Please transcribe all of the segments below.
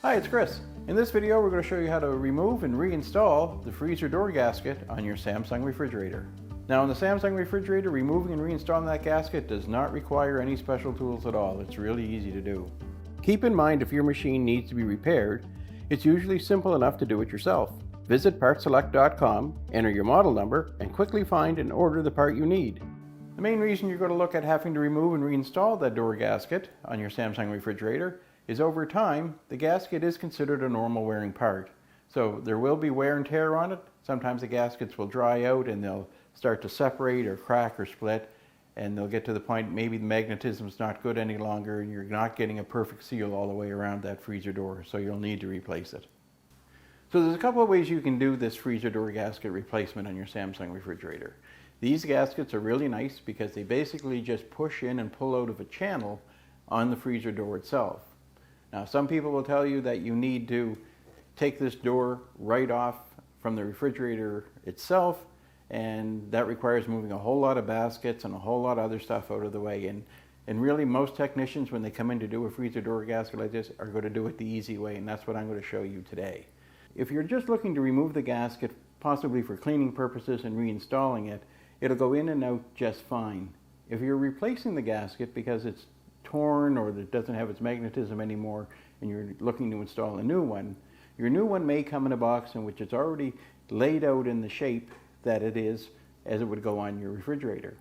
Hi, it's Chris. In this video, we're going to show you how to remove and reinstall the freezer door gasket on your Samsung refrigerator. Now, on the Samsung refrigerator, removing and reinstalling that gasket does not require any special tools at all. It's really easy to do. Keep in mind, if your machine needs to be repaired, it's usually simple enough to do it yourself. Visit PartSelect.com, enter your model number, and quickly find and order the part you need. The main reason you're going to look at having to remove and reinstall that door gasket on your Samsung refrigerator is over time, the gasket is considered a normal wearing part. So there will be wear and tear on it. Sometimes the gaskets will dry out and they'll start to separate or crack or split, and they'll get to the point maybe the magnetism is not good any longer and you're not getting a perfect seal all the way around that freezer door, so you'll need to replace it. So there's a couple of ways you can do this freezer door gasket replacement on your Samsung refrigerator. These gaskets are really nice because they basically just push in and pull out of a channel on the freezer door itself. Now, some people will tell you that you need to take this door right off from the refrigerator itself, and that requires moving a whole lot of baskets and a whole lot of other stuff out of the way. And really, most technicians, when they come in to do a freezer door gasket like this, are going to do it the easy way, and that's what I'm going to show you today. If you're just looking to remove the gasket, possibly for cleaning purposes and reinstalling it, it'll go in and out just fine. If you're replacing the gasket because it's torn or that it doesn't have its magnetism anymore and you're looking to install a new one, your new one may come in a box in which it's already laid out in the shape that it is as it would go on your refrigerator.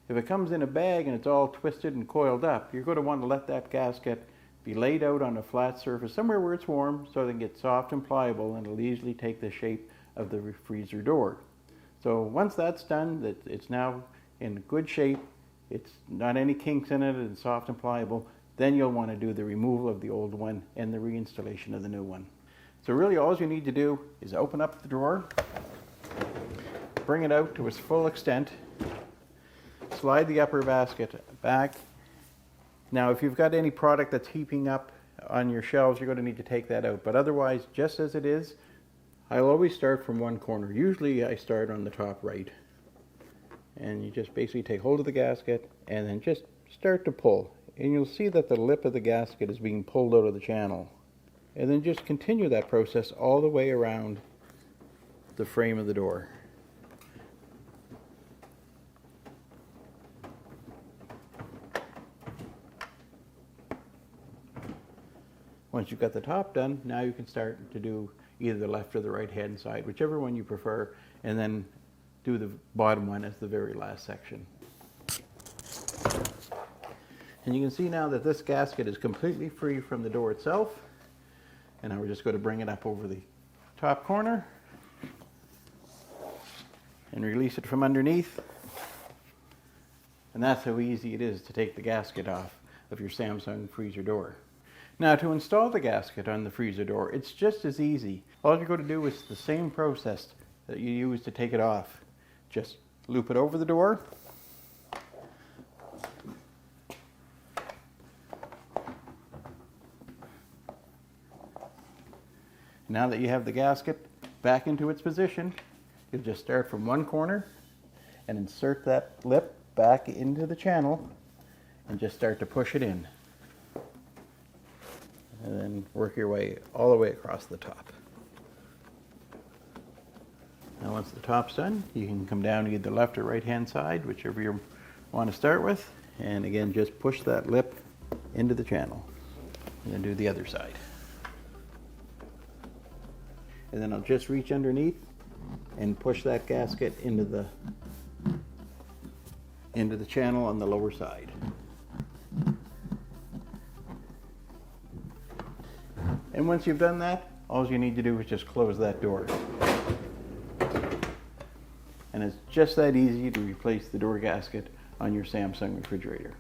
If it comes in a bag and it's all twisted and coiled up, you're going to want to let that gasket be laid out on a flat surface somewhere where it's warm so it can get soft and pliable and it'll easily take the shape of the freezer door. So once that's done, it's now in good shape, it's not any kinks in it, it's soft and pliable, then you'll want to do the removal of the old one and the reinstallation of the new one. So really all you need to do is open up the drawer, bring it out to its full extent, slide the upper basket back. Now if you've got any product that's heaping up on your shelves, you're going to need to take that out, but otherwise, just as it is, I'll always start from one corner. Usually I start on the top right. And you just basically take hold of the gasket and then just start to pull. And you'll see that the lip of the gasket is being pulled out of the channel. And then just continue that process all the way around the frame of the door. Once you've got the top done, now you can start to do either the left or the right hand side, whichever one you prefer, and then do the bottom one as the very last section. And you can see now that this gasket is completely free from the door itself. And now we're just going to bring it up over the top corner and release it from underneath. And that's how easy it is to take the gasket off of your Samsung freezer door. Now, to install the gasket on the freezer door, it's just as easy. All you're going to do is the same process that you use to take it off. Just loop it over the door. Now that you have the gasket back into its position, you'll just start from one corner and insert that lip back into the channel and just start to push it in. And then work your way all the way across the top. Now once the top's done, you can come down to either left or right hand side, whichever you want to start with. And again, just push that lip into the channel. And then do the other side. And then I'll just reach underneath and push that gasket into the channel on the lower side. And once you've done that, all you need to do is just close that door. And it's just that easy to replace the door gasket on your Samsung refrigerator.